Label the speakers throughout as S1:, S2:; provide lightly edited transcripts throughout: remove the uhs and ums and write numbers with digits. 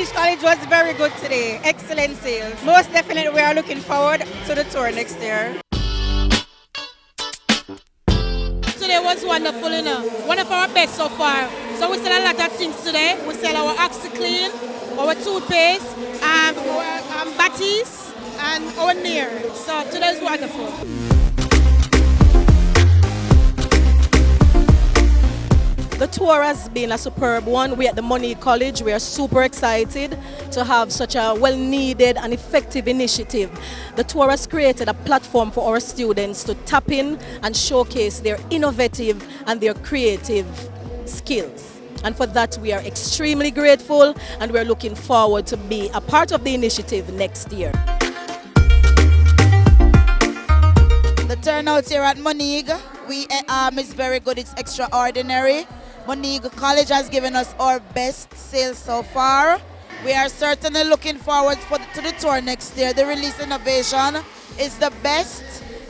S1: Parish College was very good today. Excellent sales. Most definitely we are looking forward to the tour next year.
S2: Today was wonderful, you know. One of our best so far. So we sell a lot of things today. We sell our OxyClean, our toothpaste, our batties, and our near. So today is wonderful.
S3: The tour has been a superb one. We at the Moneague College, we are super excited to have such a well-needed and effective initiative. The tour has created a platform for our students to tap in and showcase their innovative and their creative skills. And for that, we are extremely grateful, and we're looking forward to be a part of the initiative next year.
S4: The turnout here at Moneague is very good. It's extraordinary. Moneague College has given us our best sales so far. We are certainly looking forward to the tour next year. The release innovation is the best,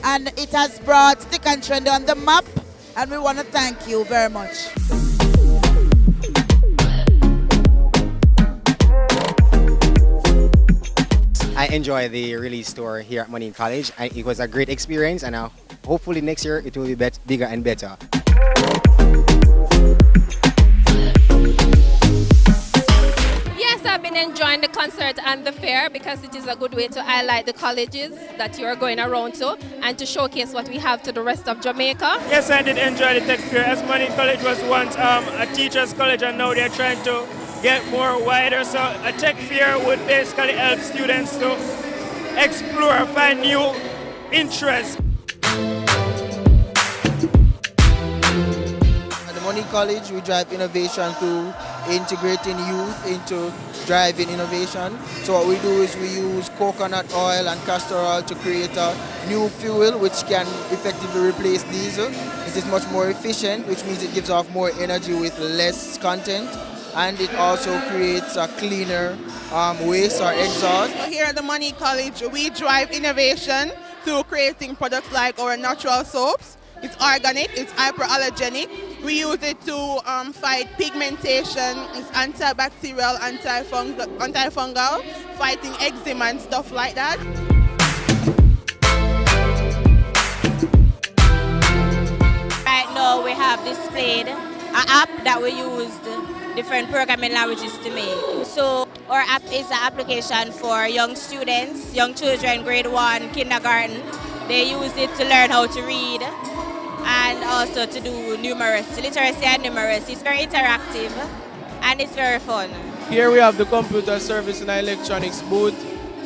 S4: and it has brought Stick and Trend on the map, and we want to thank you very much.
S5: I enjoy the release tour here at Moneague College. It was a great experience, and hopefully next year it will be bigger and better.
S6: Yes, I've been enjoying the concert and the fair because it is a good way to highlight the colleges that you are going around to and to showcase what we have to the rest of Jamaica.
S7: Yes, I did enjoy the tech fair. As Moneague College was once a teacher's college, and now they're trying to get more wider. So a tech fair would basically help students to explore, find new interests.
S8: At the Moneague College, we drive innovation through integrating youth into driving innovation. So what we do is we use coconut oil and castor oil to create a new fuel which can effectively replace diesel. It is much more efficient, which means it gives off more energy with less content, and it also creates a cleaner waste or exhaust.
S1: Here at the Moneague College, we drive innovation through creating products like our natural soaps. It's organic, it's hyperallergenic. We use it to fight pigmentation. It's antibacterial, antifungal, fighting eczema and stuff like that.
S9: Right now we have displayed an app that we used different programming languages to make. So our app is an application for young students, young children, grade 1, kindergarten. They use it to learn how to read and also to do numeracy, literacy and numeracy. It's very interactive and it's very fun.
S10: Here we have the computer service and electronics booth.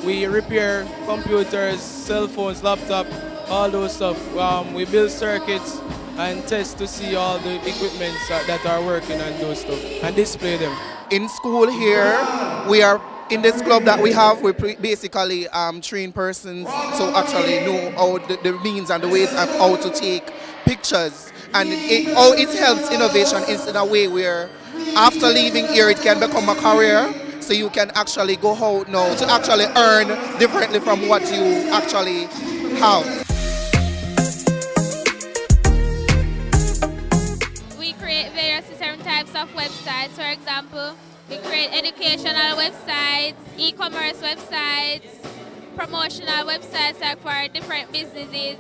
S10: We repair computers, cell phones, laptop, all those stuff. We build circuits and test to see all the equipments that are working and those stuff and display them.
S8: In school here, we are in this club that we have, we basically train persons to actually know how the means and the ways of how to take pictures, and it helps innovation in a way where after leaving here it can become a career, so you can actually go out now to actually earn differently from what you actually have.
S6: We create various different types of websites. For example, we create educational websites, e-commerce websites, promotional websites like for different businesses,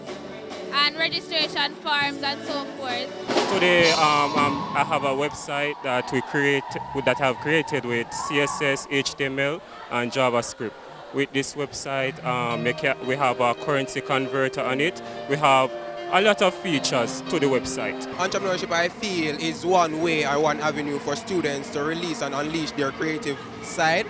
S6: and registration forms and so forth.
S7: Today I have a website that I have created with CSS, HTML and JavaScript. With this website we have a currency converter on it. We have a lot of features to the website.
S11: Entrepreneurship, I feel, is one way or one avenue for students to release and unleash their creative side,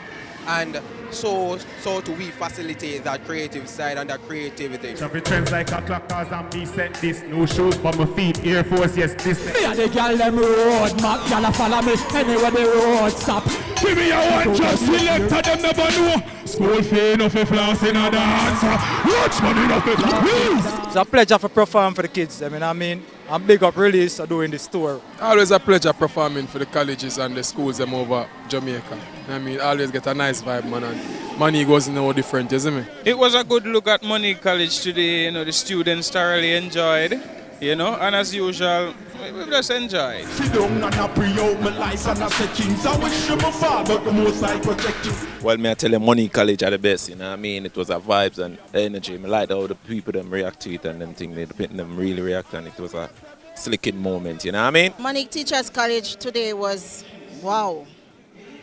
S11: and so do we facilitate that creative side and that creativity.
S12: Every trends like a clock cause and me set this new shoes but my feet Air Force, yes this. Me and the girl them road map, y'all follow me anywhere the road stop. Give me a one just select them never know. School fee enough for floss in a dance. Watch money enough for floss.
S13: It's a pleasure to perform for the kids. I mean, I'm big up release doing this tour.
S14: Always a pleasure performing for the colleges and the schools them over Jamaica. I mean, always get a nice vibe, man. And Moneague was no different, isn't it?
S10: It was a good look at Moneague College today. The students thoroughly enjoyed, and as usual,
S15: we just enjoy.
S12: Sit down and I pray out my life and I say things I wish you my father, but the most I protect you.
S16: Well, me I tell you, Moneague College are the best, you know what I mean? It was a vibes and energy. I like how the people them react to it and them thing, them really react, and it was a slicking moment, you know what I mean?
S17: Moneague Teachers College today was, wow,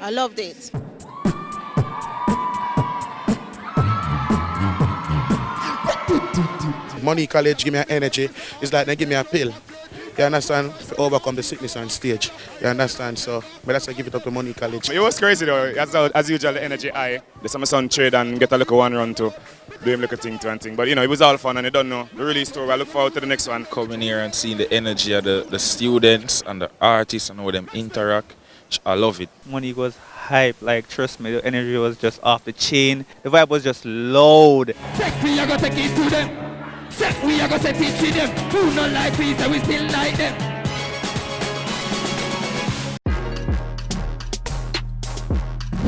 S17: I loved it.
S18: Moneague College give me an energy. It's like they give me a pill. You understand? To overcome the sickness on stage. You understand? So, but that's why I give it up to Moneague College.
S19: It was crazy though. As usual, the energy high. The summer sun trade and get a little one run to do him little thing to one thing. But you know, it was all fun and you don't know the release tour. I look forward to the next one.
S16: Coming here and seeing the energy of the students and the artists and how them interact. I love it.
S20: Moneague was hype, like trust me, the energy was just off the chain. The vibe was just loud.
S12: Take me, I go take it to them. Set we, I go set it to them. Who not like we, so we still like them.